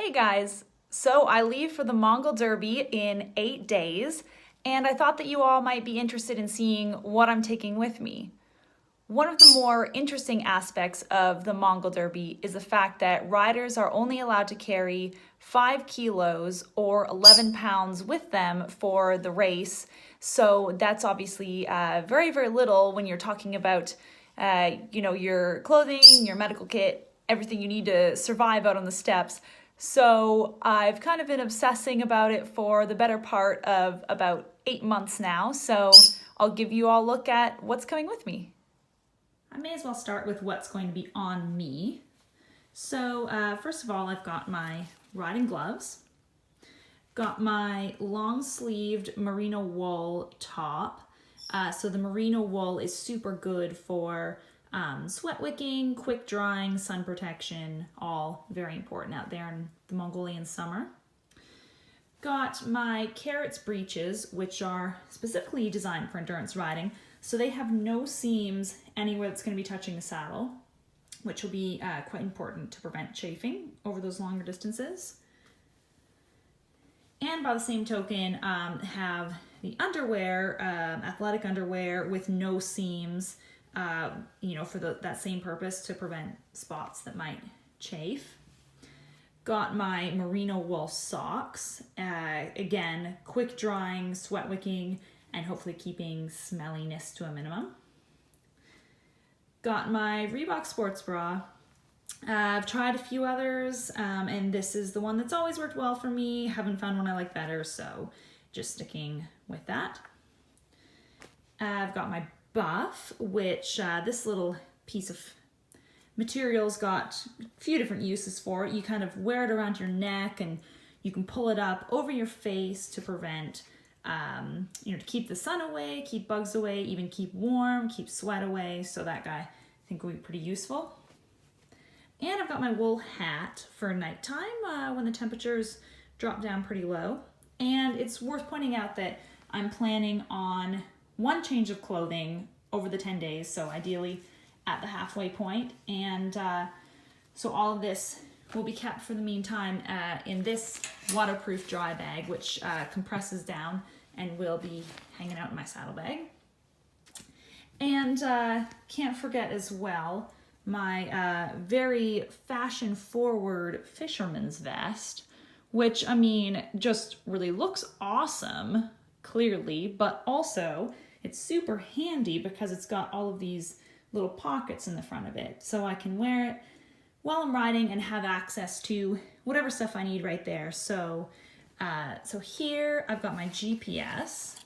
Hey guys, so I leave for the Mongol Derby in 8 days, and I thought that you all might be interested in seeing what I'm taking with me. One of the more interesting aspects of the Mongol Derby is the fact that riders are only allowed to carry 5 kilos or 11 pounds with them for the race. So that's obviously very, very little when you're talking about, your clothing, your medical kit, everything you need to survive out on the steppes. So I've kind of been obsessing about it for the better part of about 8 months now. So I'll give you all a look at what's coming with me. I may as well start with what's going to be on me. So first of all, I've got my riding gloves, got my long-sleeved merino wool top. So the merino wool is super good for sweat wicking, quick drying, sun protection, all very important out there in the Mongolian summer. Got my carrots breeches, which are specifically designed for endurance riding. So they have no seams anywhere that's going to be touching the saddle, which will be quite important to prevent chafing over those longer distances. And by the same token, have the underwear, athletic underwear with no seams, for that same purpose to prevent spots that might chafe. Got my merino wool socks, again, quick drying, sweat wicking, and hopefully keeping smelliness to a minimum. Got my Reebok sports bra. I've tried a few others, and this is the one that's always worked well for me. Haven't found one I like better, so just sticking with that. I've got my buff, which this little piece of material's got a few different uses for it. You kind of wear it around your neck, and you can pull it up over your face to prevent to keep the sun away, keep bugs away, even keep warm, keep sweat away. So that guy I think will be pretty useful. And I've got my wool hat for nighttime when the temperatures drop down pretty low. And it's worth pointing out that I'm planning on one change of clothing over the 10 days, so ideally at the halfway point. And so all of this will be kept for the meantime in this waterproof dry bag, which compresses down and will be hanging out in my saddlebag. And can't forget as well my very fashion-forward fisherman's vest, which, just really looks awesome, clearly, but also it's super handy because it's got all of these little pockets in the front of it. So I can wear it while I'm riding and have access to whatever stuff I need right there. So here I've got my GPS,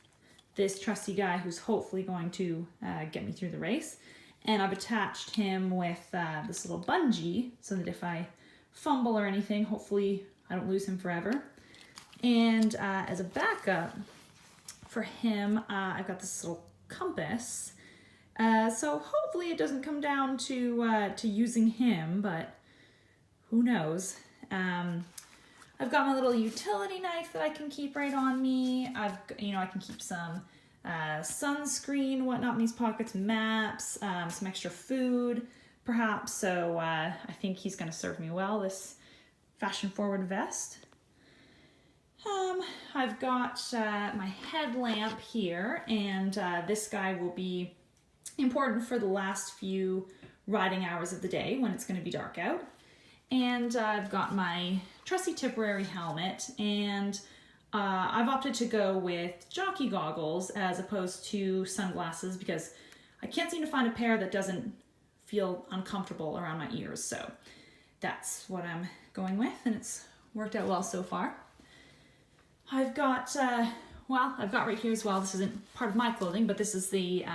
this trusty guy who's hopefully going to get me through the race. And I've attached him with this little bungee so that if I fumble or anything, hopefully I don't lose him forever. And as a backup for him, I've got this little compass. So hopefully it doesn't come down to using him, but who knows. I've got my little utility knife that I can keep right on me. I can keep some sunscreen, whatnot in these pockets, maps, some extra food, perhaps. So I think he's going to serve me well, this fashion-forward vest. I've got my headlamp here, and this guy will be important for the last few riding hours of the day when it's going to be dark out. And I've got my trusty Tipperary helmet, and I've opted to go with jockey goggles as opposed to sunglasses because I can't seem to find a pair that doesn't feel uncomfortable around my ears. So that's what I'm going with, and it's worked out well so far. I've got, I've got right here as well, this isn't part of my clothing, but this is the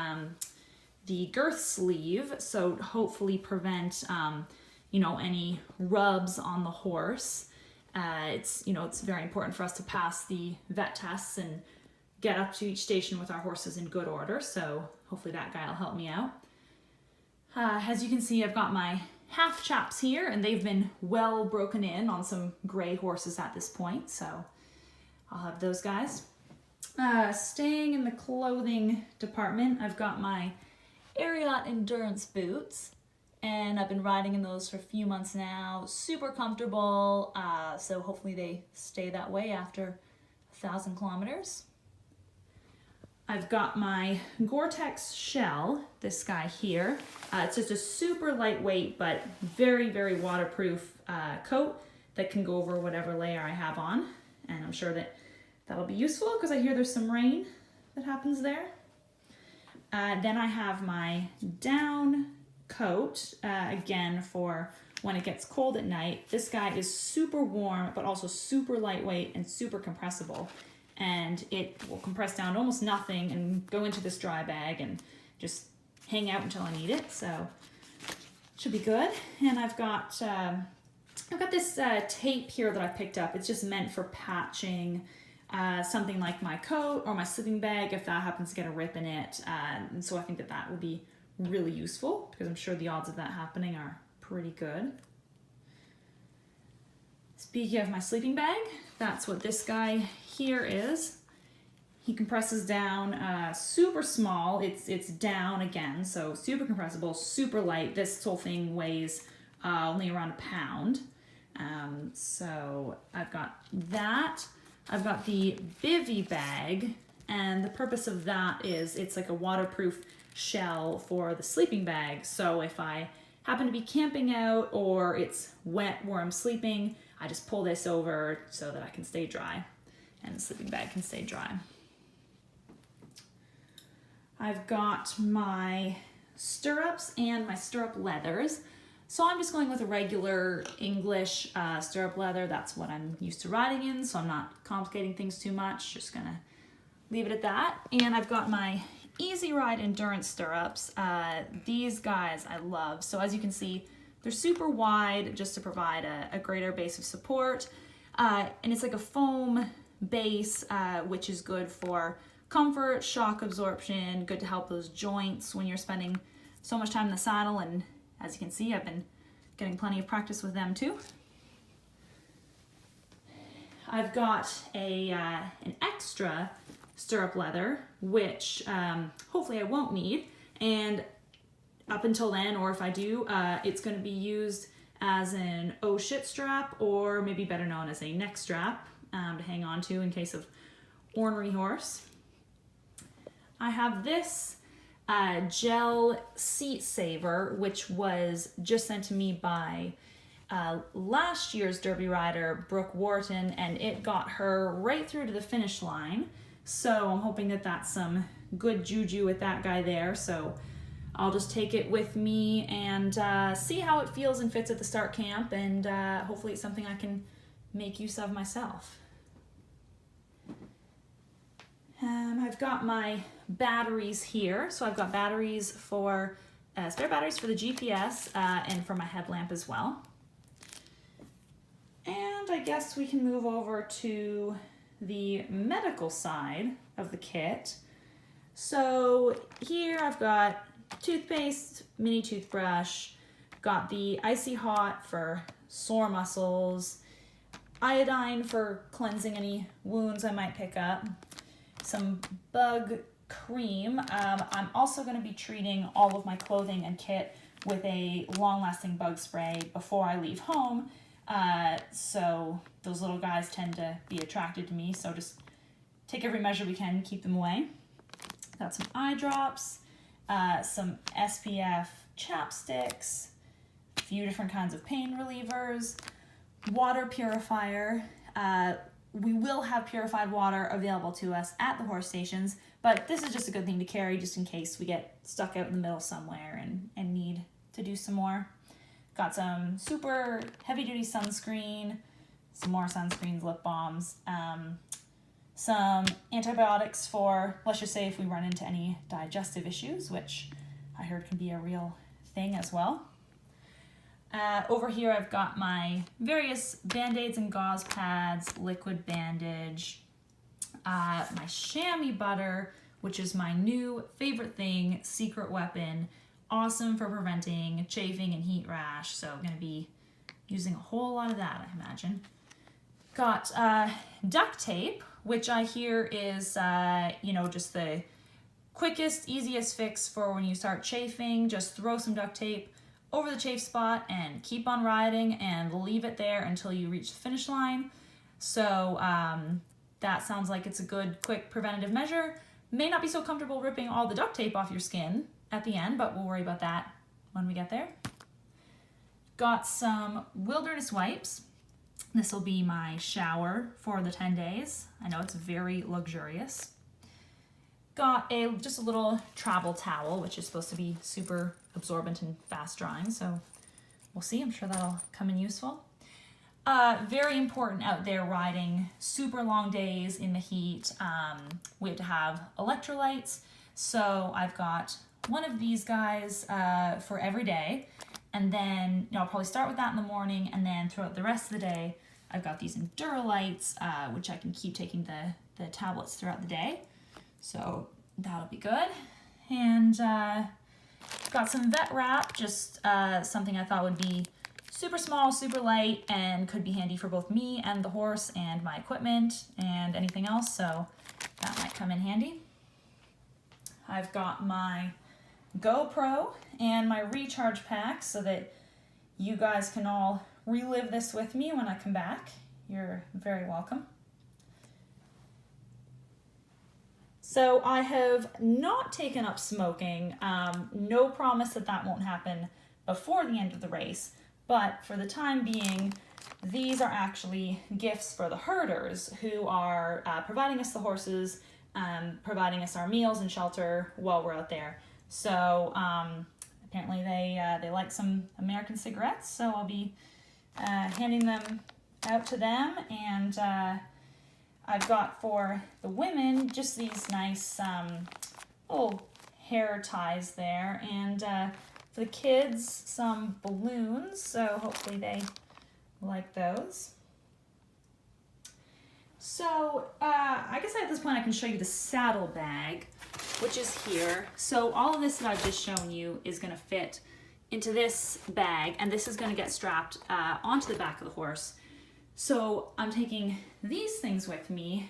girth sleeve, so hopefully prevent, any rubs on the horse. It's very important for us to pass the vet tests and get up to each station with our horses in good order, so hopefully that guy will help me out. As you can see, I've got my half chaps here, and they've been well broken in on some gray horses at this point, so I'll have those guys. Staying in the clothing department, I've got my Ariat endurance boots, and I've been riding in those for a few months now. Super comfortable, so hopefully they stay that way after 1,000 kilometers. I've got my Gore-Tex shell, this guy here. It's just a super lightweight but very, very waterproof coat that can go over whatever layer I have on. And I'm sure that that'll be useful because I hear there's some rain that happens there. Then I have my down coat, again for when it gets cold at night. This guy is super warm but also super lightweight and super compressible. And it will compress down to almost nothing and go into this dry bag and just hang out until I need it. So should be good. And I've got this tape here that I picked up. It's just meant for patching something like my coat or my sleeping bag if that happens to get a rip in it. And so I think that that will be really useful because I'm sure the odds of that happening are pretty good. Speaking of my sleeping bag, that's what this guy here is. He compresses down super small. It's down again, so super compressible, super light. This whole thing weighs only around a pound. So I've got that. I've got the bivy bag, and the purpose of that is it's like a waterproof shell for the sleeping bag. So if I happen to be camping out or it's wet where I'm sleeping, I just pull this over so that I can stay dry and the sleeping bag can stay dry. I've got my stirrups and my stirrup leathers. So I'm just going with a regular English stirrup leather. That's what I'm used to riding in, so I'm not complicating things too much. Just gonna leave it at that. And I've got my Easy Ride Endurance stirrups. These guys I love. So as you can see, they're super wide just to provide a greater base of support. And it's like a foam base, which is good for comfort, shock absorption, good to help those joints when you're spending so much time in the saddle. And as you can see, I've been getting plenty of practice with them too. I've got an extra stirrup leather, which hopefully I won't need. And up until then, or if I do, it's going to be used as an oh shit strap, or maybe better known as a neck strap to hang on to in case of ornery horse. I have this gel seat saver, which was just sent to me by last year's Derby rider, Brooke Wharton, and it got her right through to the finish line. So I'm hoping that that's some good juju with that guy there. So I'll just take it with me and see how it feels and fits at the start camp, and hopefully it's something I can make use of myself. I've got my batteries here. So I've got batteries for, spare batteries for the GPS and for my headlamp as well. And I guess we can move over to the medical side of the kit. So here I've got toothpaste, mini toothbrush, got the Icy Hot for sore muscles, iodine for cleansing any wounds I might pick up, some bug cream. I'm also going to be treating all of my clothing and kit with a long-lasting bug spray before I leave home. So those little guys tend to be attracted to me, so just take every measure we can to keep them away. Got some eye drops, some SPF chapsticks, a few different kinds of pain relievers, water purifier. We will have purified water available to us at the horse stations, but this is just a good thing to carry just in case we get stuck out in the middle somewhere and need to do some more. Got some super heavy-duty sunscreen, some more sunscreens, lip balms, some antibiotics for, let's just say, if we run into any digestive issues, which I heard can be a real thing as well. Over here I've got my various Band-Aids and gauze pads, liquid bandage, my chamois butter, which is my new favorite thing, secret weapon, awesome for preventing chafing and heat rash, so I'm going to be using a whole lot of that, I imagine. Got duct tape, which I hear is, just the quickest, easiest fix for when you start chafing. Just throw some duct tape over the chafe spot and keep on riding and leave it there until you reach the finish line. So that sounds like it's a good, quick preventative measure. May not be so comfortable ripping all the duct tape off your skin at the end, but we'll worry about that when we get there. Got some wilderness wipes. This will be my shower for the 10 days. I know it's very luxurious. Got just a little travel towel, which is supposed to be super absorbent and fast drying, so we'll see. I'm sure that'll come in useful. Very important out there riding super long days in the heat. We have to have electrolytes, so I've got one of these guys for every day, and then I'll probably start with that in the morning, and then throughout the rest of the day I've got these Endurolights, which I can keep taking the tablets throughout the day, so that'll be good. And got some vet wrap, just something I thought would be super small, super light, and could be handy for both me and the horse and my equipment and anything else, so that might come in handy. I've got my GoPro and my recharge pack so that you guys can all relive this with me when I come back. You're very welcome. So I have not taken up smoking. No promise that that won't happen before the end of the race, but for the time being, these are actually gifts for the herders who are providing us the horses, providing us our meals and shelter while we're out there. So apparently they like some American cigarettes, so I'll be handing them out to them. And I've got for the women just these nice little hair ties there, and for the kids some balloons, so hopefully they like those. So I guess at this point I can show you the saddle bag, which is here. So all of this that I've just shown you is going to fit into this bag, and this is going to get strapped onto the back of the horse. So I'm taking these things with me.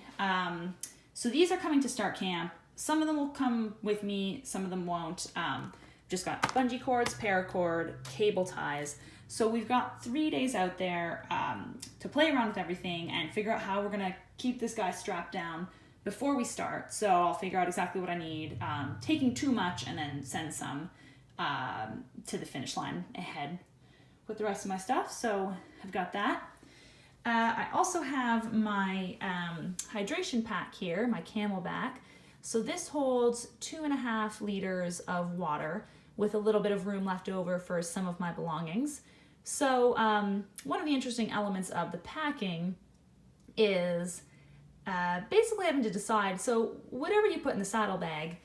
So these are coming to start camp. Some of them will come with me, some of them won't. Just got bungee cords, paracord, cable ties. So we've got 3 days out there to play around with everything and figure out how we're gonna keep this guy strapped down before we start. So I'll figure out exactly what I need, taking too much and then send some to the finish line ahead with the rest of my stuff. So I've got that. I also have my hydration pack here, my Camelback. So this holds 2.5 liters of water with a little bit of room left over for some of my belongings. So one of the interesting elements of the packing is basically having to decide, so whatever you put in the saddlebag,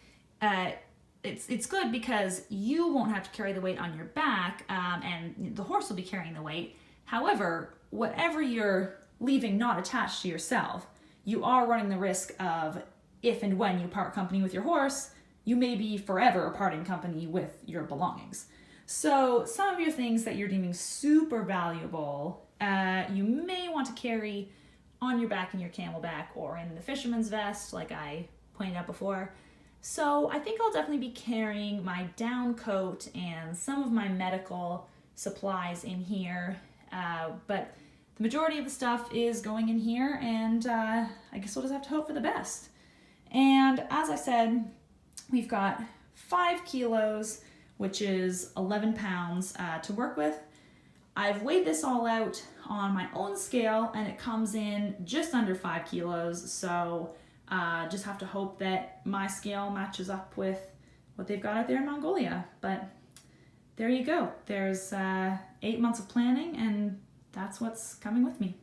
it's good because you won't have to carry the weight on your back, and the horse will be carrying the weight. However, whatever you're leaving not attached to yourself, you are running the risk of, if and when you part company with your horse, you may be forever parting company with your belongings. So some of your things that you're deeming super valuable, you may want to carry on your back in your Camelback or in the fisherman's vest, like I pointed out before. So I think I'll definitely be carrying my down coat and some of my medical supplies in here, but the majority of the stuff is going in here, and I guess we'll just have to hope for the best. And as I said, we've got 5 kilos, which is 11 pounds to work with. I've weighed this all out on my own scale, and it comes in just under 5 kilos, so just have to hope that my scale matches up with what they've got out there in Mongolia. But there you go. There's 8 months of planning, and that's what's coming with me.